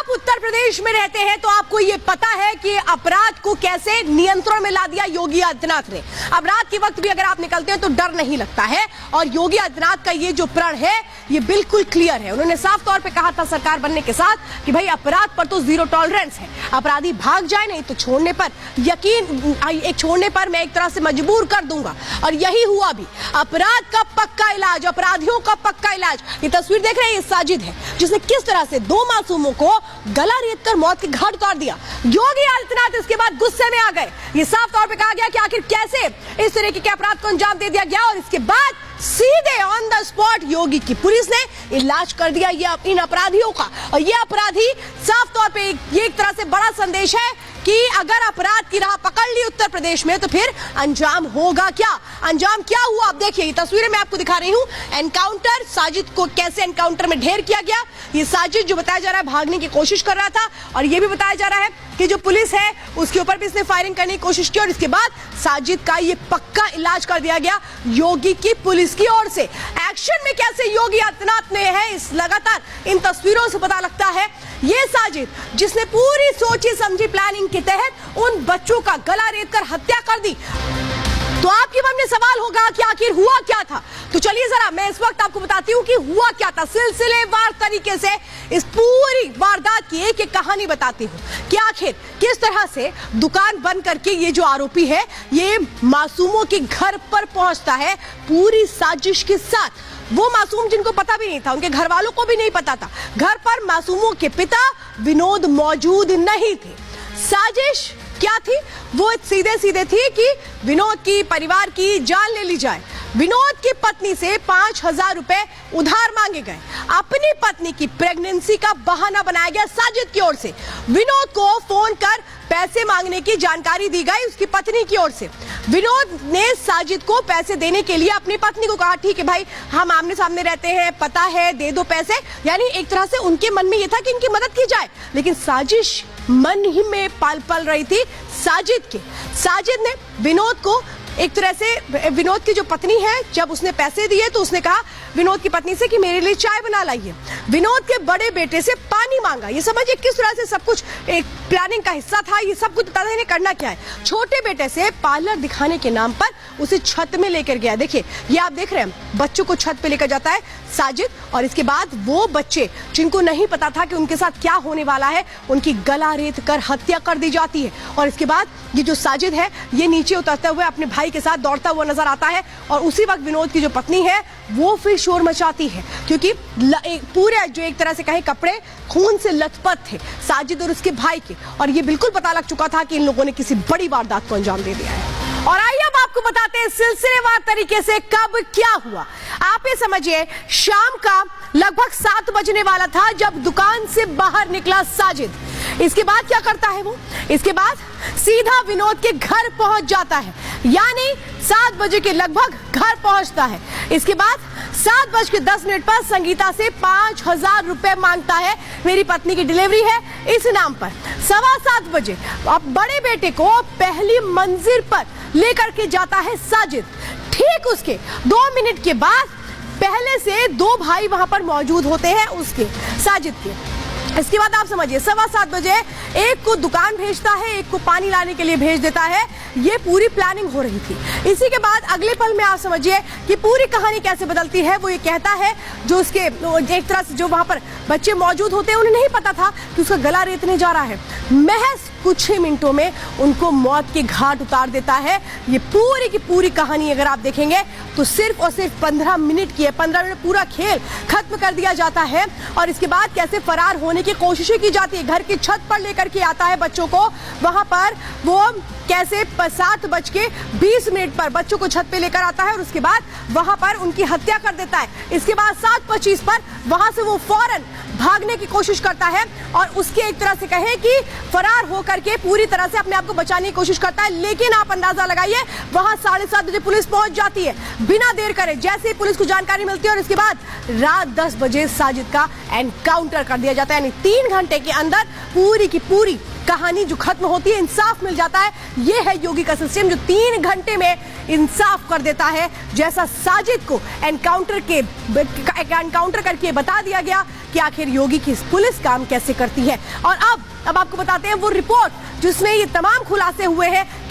आप उत्तर प्रदेश में रहते हैं तो आपको यह पता है कि अपराध को कैसे नियंत्रण में ला दिया योगी आदित्यनाथ ने। अब रात के वक्त भी अगर आप निकलते हैं तो डर नहीं लगता है और योगी आदित्यनाथ का ये जो प्रण है ये बिल्कुल क्लियर है। उन्होंने साफ तौर पे कहा था सरकार बनने के साथ कि भाई अपराध पर तो जीरो टॉलरेंस है, अपराधी भाग जाए नहीं तो छोड़ने पर मैं एक तरह से मजबूर कर दूंगा। और यही हुआ भी। अपराध का पक्का इलाज, अपराधियों का पक्का इलाज। ये तस्वीर देख रहे हैं, ये साजिद है जिसने किस तरह से दो मासूमों को गला रेतकर मौत के घाट उतार दिया। योगी आदित्यनाथ इसके बाद गुस्से में आ गए। ये साफ तौर पे कहा गया कि आखिर कैसे इस तरीके के अपराध को अंजाम दे दिया गया और इसके बाद सीधे ऑन द स्पॉट योगी की पुलिस ने इलाज कर दिया ये इन अपराधियों का। और ये अपराधी साफ तौर पे ये एक तरह से बड़ा संदेश है कि अगर अपराध की राह पकड़ ली उत्तर प्रदेश में तो फिर अंजाम होगा क्या। अंजाम क्या हुआ आप देखिए, ये तस्वीरें मैं आपको दिखा रही हूँ। एनकाउंटर, साजिद को कैसे एनकाउंटर में ढेर किया गया। ये साजिद जो बताया जा रहा है भागने की कोशिश कर रहा था और ये भी बताया जा रहा है कि जो पुलिस है उसके ऊपर भी इसने फायरिंग करने की कोशिश की और इसके बाद साजिद का ये पक्का इलाज कर दिया गया योगी की पुलिस की ओर से। एक्शन में कैसे योगी आदित्यनाथ ने है इस लगातार इन तस्वीरों से पता लगता है। ये साजिद जिसने पूरी सोची समझी प्लानिंग के तहत उन बच्चों का गला रेतकर हत्या कर दी, तो आपके मन में सवाल होगा कि आखिर हुआ क्या था। तो चलिए जरा मैं इस वक्त आपको बताती हूँ कि हुआ क्या था। सिलसिलेवार तरीके से इस पूरी वारदात की एक एक कहानी बताती हूँ कि आखिर किस तरह से दुकान बंद करके ये जो आरोपी है ये मासूमों के घर पर पहुंचता है पूरी साजिश के साथ। वो मासूम जिनको पता भी नहीं था, उनके घर वालों को भी नहीं पता था, घर पर मासूमों के पिता विनोद मौजूद नहीं थे। साजिश क्या थी? वो सीधे सीधे थी कि विनोद की परिवार की जान ले ली जाए। विनोद की पत्नी से 5,000 रुपए उधार मांगे गए। अपनी पत्नी की प्रेगनेंसी का बहाना बनाया गया साजिद की ओर से। विनोद को फोन कर पैसे मांगने की जानकारी दी गई उसकी पत्नी की ओर से। विनोद ने साजिद को पैसे देने के लिए अपनी पत्नी को कहा ठीक है भाई हम आमने सामने रहते हैं, पता है, दे दो पैसे। यानी एक तरह से उनके मन में यह था कि इनकी मदद की जाए, लेकिन साजिश मन ही में पल रही थी साजिद के। साजिद ने विनोद को एक तरह से, विनोद की जो पत्नी है जब उसने पैसे दिए तो उसने कहा विनोद की पत्नी से कि मेरे लिए चाय बना लाइए। विनोद के बड़े बेटे से पानी मांगा। ये समझिए किस तरह से सब कुछ एक प्लानिंग का हिस्सा था। ये सब कुछ बता देने करना क्या है। छोटे बेटे से पार्लर दिखाने के नाम पर उसे छत में लेकर गया। देखिए ये आप देख रहे हैं बच्चों को छत पे लेकर जाता है साजिद और इसके बाद वो बच्चे जिनको नहीं पता था कि उनके साथ क्या होने वाला है उनकी गला रेत कर हत्या कर दी जाती है। और इसके बाद ये जो साजिद है ये नीचे उतरते हुए अपने भाई के साथ दौड़ता हुआ नजर आता है और उसी वक्त विनोद की जो पत्नी है वो फिर शोर मचाती है क्योंकि पूरे जो एक तरह से कहे कपड़े खून से लथपथ थे साजिद और उसके भाई के और ये बिल्कुल पता लग चुका था कि इन लोगों ने किसी बड़ी वारदात को अंजाम दे दिया है। और आइए अब आपको बताते हैं सिलसिलेवार तरीके से कब क्या हुआ। आप ये समझिए शाम का लगभग 7 बजने वाला था जब दुकान से बाहर निकला साजिद। इसके बाद क्या करता है वो? इसके बाद सीधा विनोद के घर पहुंच जाता है, यानी 7 बजे के लगभग घर पहुंचता है। इसके बाद 7:10 पर संगीता से 5,000 रुपए मांगता है। मेरी पत्नी की डिलीवरी है इस नाम पर। 7:15 बजे अब बड़े बेटे को पहली मंजिल पर लेकर के जाता है साजिद। ठीक उसके 2 मिनट के बाद पहले से 2 भाई वहां पर मौजूद होते हैं उसके साजिद के। इसके बाद आप समझिए 7:15 बजे एक को दुकान भेजता है, एक को पानी लाने के लिए भेज देता है। ये पूरी प्लानिंग हो रही थी। इसी के बाद अगले पल में आप समझिए कि पूरी कहानी कैसे बदलती है। वो ये कहता है जो उसके एक तरह से जो वहां पर बच्चे मौजूद होते हैं उन्हें नहीं पता था कि उसका गला रेतने जा रहा है। महज कुछ ही मिनटों में उनको मौत के घाट उतार देता है। ये पूरी की पूरी कहानी अगर आप देखेंगे तो सिर्फ और सिर्फ 15 मिनट की है। 15 मिनट पूरा खेल खत्म कर दिया जाता है और इसके बाद कैसे फरार होने की कोशिशें की जाती है। घर की छत पर लेकर के आता है बच्चों को, वहां पर वो कैसे 7:20 पर बच्चों को छत पे लेकर आता है और उसके बाद वहां पर उनकी हत्या कर देता है। इसके बाद 7:25 पर वहां से वो फौरन भागने की कोशिश करता है और उसके एक तरह से कहें कि फरार होकर के पूरी तरह से अपने आप को बचाने की कोशिश करता है। लेकिन आप अंदाजा लगाइए वहां 7:30 बजे पुलिस पहुंच जाती है बिना देर करे। जैसे ही पुलिस को जानकारी मिलती है और इसके बाद रात 10 बजे साजिद का एनकाउंटर कर दिया जाता है। यानी 3 घंटे के अंदर पूरी की पूरी कहानी जो खत्म होती है, इंसाफ मिल जाता है। ये है योगी का सिस्टम जो 3 घंटे में इंसाफ कर देता है। जैसा साजिद को एनकाउंटर करके बता दिया गया कि आखिर योगी की पुलिस काम कैसे करती है। और अब आपको बताते हैं वो रिपोर्ट जिसमें ये तमाम खुलासे हुए हैं कि